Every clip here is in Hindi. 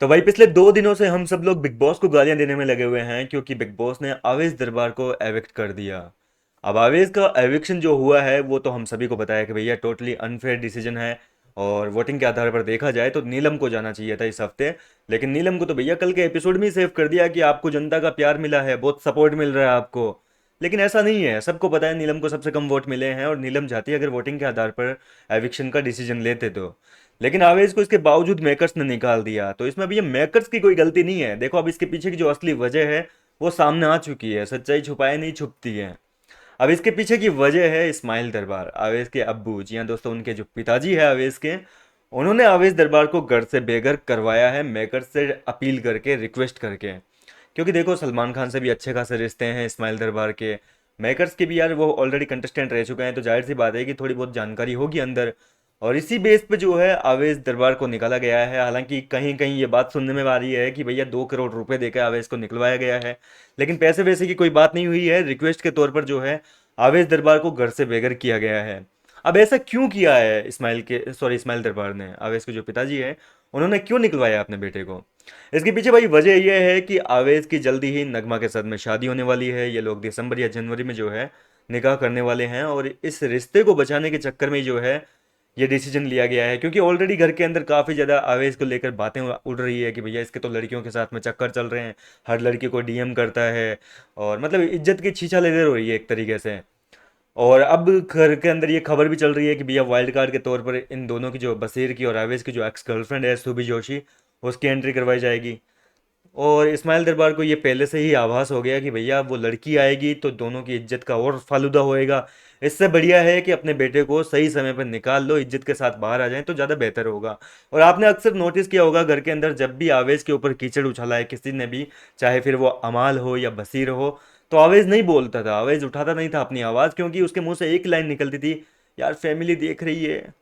तो भाई पिछले 2 दिनों से हम सब लोग बिग बॉस को गालियां देने में लगे हुए हैं क्योंकि बिग बॉस ने आवेश दरबार को एविक्ट कर दिया। अब आवेश का एविक्शन जो हुआ है वो तो हम सभी को पता है कि भैया टोटली अनफेयर डिसीजन है। और वोटिंग के आधार पर देखा जाए तो नीलम को जाना चाहिए था इस हफ्ते। लेकिन नीलम को तो भैया कल के एपिसोड में ही सेव कर दिया कि आपको जनता का प्यार मिला है, बहुत सपोर्ट मिल रहा है आपको। लेकिन ऐसा नहीं है, सबको पता है नीलम को सबसे कम वोट मिले हैं और नीलम चाहती है अगर वोटिंग के आधार पर एविक्शन का डिसीजन लेते तो। लेकिन आवेश को इसके बावजूद मेकर्स ने निकाल दिया, तो इसमें भैया मेकर्स की कोई गलती नहीं है। देखो अब इसके पीछे की जो असली वजह है वो सामने आ चुकी है, सच्चाई छुपाए नहीं छुपती है। अब इसके पीछे की वजह है इस्माइल दरबार, आवेश के अब्बू। जी हाँ दोस्तों, उनके जो पिताजी है आवेश के, उन्होंने आवेश दरबार को घर से बेघर करवाया है मेकर्स से अपील करके, रिक्वेस्ट करके। क्योंकि देखो सलमान खान से भी अच्छे खासे रिश्ते हैं इस्माइल दरबार के। मेकर्स के भी यार वो ऑलरेडी कंटेस्टेंट रह चुके हैं, तो जाहिर सी बात है कि थोड़ी बहुत जानकारी होगी अंदर। और इसी बेस पे जो है आवेश दरबार को निकाला गया है। हालांकि कहीं कहीं ये बात सुनने में आ रही है कि भैया 2 करोड़ रुपए देकर आवेश को निकलवाया गया है। लेकिन पैसे वैसे की कोई बात नहीं हुई है, रिक्वेस्ट के तौर पर जो है आवेश दरबार को घर से बेघर किया गया है। अब ऐसा क्यों किया है इस्माइल दरबार ने, आवेश के जो पिताजी है, उन्होंने क्यों निकलवाया अपने बेटे को? इसके पीछे भाई वजह यह है कि आवेश की जल्दी ही नगमा के साथ में शादी होने वाली है। ये लोग दिसंबर या जनवरी में जो है निकाह करने वाले हैं, और इस रिश्ते को बचाने के चक्कर में जो है ये डिसीजन लिया गया है। क्योंकि ऑलरेडी घर के अंदर काफ़ी ज़्यादा आवेश को लेकर बातें उड़ रही है कि भैया इसके तो लड़कियों के साथ में चक्कर चल रहे हैं, हर लड़की को डीएम करता है, और मतलब इज्जत की छीछालेदर हो रही है एक तरीके से। और अब घर के अंदर ये खबर भी चल रही है कि भैया वाइल्ड कार्ड के तौर पर इन दोनों की, जो बशीर की और आवेश की जो एक्स गर्लफ्रेंड है सुबी जोशी, उसकी एंट्री करवाई जाएगी। और इस्माइल दरबार को ये पहले से ही आभास हो गया कि भैया वो लड़की आएगी तो दोनों की इज्जत का और फालूदा होएगा। इससे बढ़िया है कि अपने बेटे को सही समय पर निकाल लो, इज्जत के साथ बाहर आ जाए तो ज़्यादा बेहतर होगा। और आपने अक्सर नोटिस किया होगा घर के अंदर जब भी आवेश के ऊपर कीचड़ उछाला है किसी ने भी, चाहे फिर वो अमाल हो या बसीर हो, तो आवेश नहीं बोलता था, आवेश उठाता नहीं था अपनी आवाज़, क्योंकि उसके मुंह से एक लाइन निकलती थी, यार फैमिली देख रही है,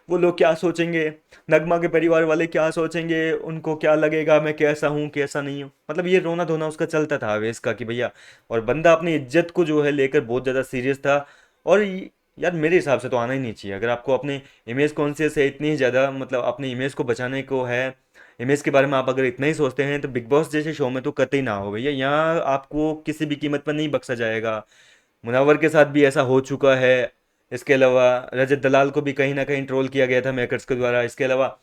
वो लोग क्या सोचेंगे, नगमा के परिवार वाले क्या सोचेंगे, उनको क्या लगेगा मैं कैसा हूँ कैसा नहीं हूँ। मतलब ये रोना धोना उसका चलता था आवेश का कि भैया। और बंदा अपनी इज्जत को जो है लेकर बहुत ज़्यादा सीरियस था। और यार मेरे हिसाब से तो आना ही नहीं चाहिए। अगर आपको अपने इमेज कॉन्शियस है इतनी ही ज़्यादा, मतलब अपनी इमेज को बचाने को है, इमेज के बारे में आप अगर इतना ही सोचते हैं, तो बिग बॉस जैसे शो में तो कतई ना हो भैया। यहाँ आपको किसी भी कीमत पर नहीं बख्शा जाएगा। मुनव्वर के साथ भी ऐसा हो चुका है। इसके अलावा रजत दलाल को भी कहीं ना कहीं ट्रोल किया गया था मेकर्स के द्वारा। इसके अलावा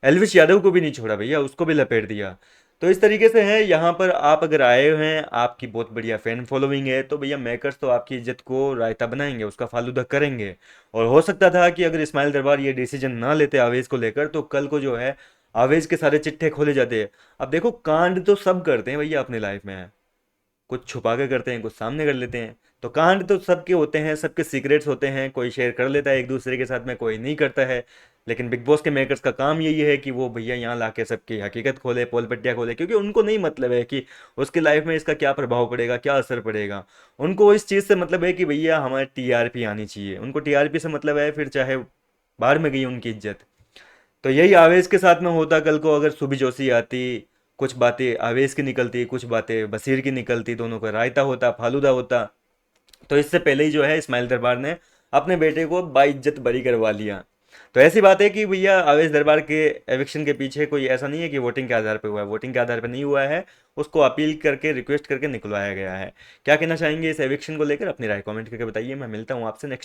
एलविश यादव को भी नहीं छोड़ा भैया, उसको भी लपेट दिया। तो इस तरीके से है, यहाँ पर आप अगर आए हुए हैं, आपकी बहुत बढ़िया फैन फॉलोइंग है, तो भैया मेकर्स तो आपकी इज्जत को रायता बनाएंगे, उसका फालूदा करेंगे। और हो सकता था कि अगर इस्माइल दरबार ये डिसीजन ना लेते आवेश को लेकर, तो कल को जो है आवेश के सारे चिट्ठे खोले जाते। अब देखो कांड तो सब करते हैं भैया अपनी लाइफ में, कुछ छुपा के करते हैं, कुछ सामने कर लेते हैं। तो कांड तो सबके होते हैं, सबके सीक्रेट्स होते हैं, कोई शेयर कर लेता है एक दूसरे के साथ में, कोई नहीं करता है। लेकिन बिग बॉस के मेकर्स का काम यही है कि वो भैया यहाँ लाके सबकी हकीकत खोले, पोल पट्टियाँ खोले, क्योंकि उनको नहीं मतलब है कि उसकी लाइफ में इसका क्या प्रभाव पड़ेगा, क्या असर पड़ेगा। उनको इस चीज़ से मतलब है कि भैया हमारे टीआरपी आनी चाहिए, उनको टीआरपी से मतलब है, फिर चाहे बाहर में गई उनकी इज्जत। तो यही आवेश के साथ में होता कल को, अगर सुबी जोशी आती, कुछ बातें आवेश की निकलती, कुछ बातें बसीर की निकलती, दोनों का रायता होता, फालूदा होता। तो इससे पहले ही जो है इस्माइल दरबार ने अपने बेटे को बाइज्जत बरी करवा लिया। तो ऐसी बात है कि भैया आवेश दरबार के एविक्शन के पीछे कोई ऐसा नहीं है कि वोटिंग के आधार पर हुआ है, वोटिंग के आधार पर नहीं हुआ है। उसको अपील करके, रिक्वेस्ट करके निकलवाया गया है। क्या कहना चाहेंगे इस एविक्शन को लेकर? अपनी राय कमेंट करके बताइए। मैं मिलता हूँ आपसे नेक्स्ट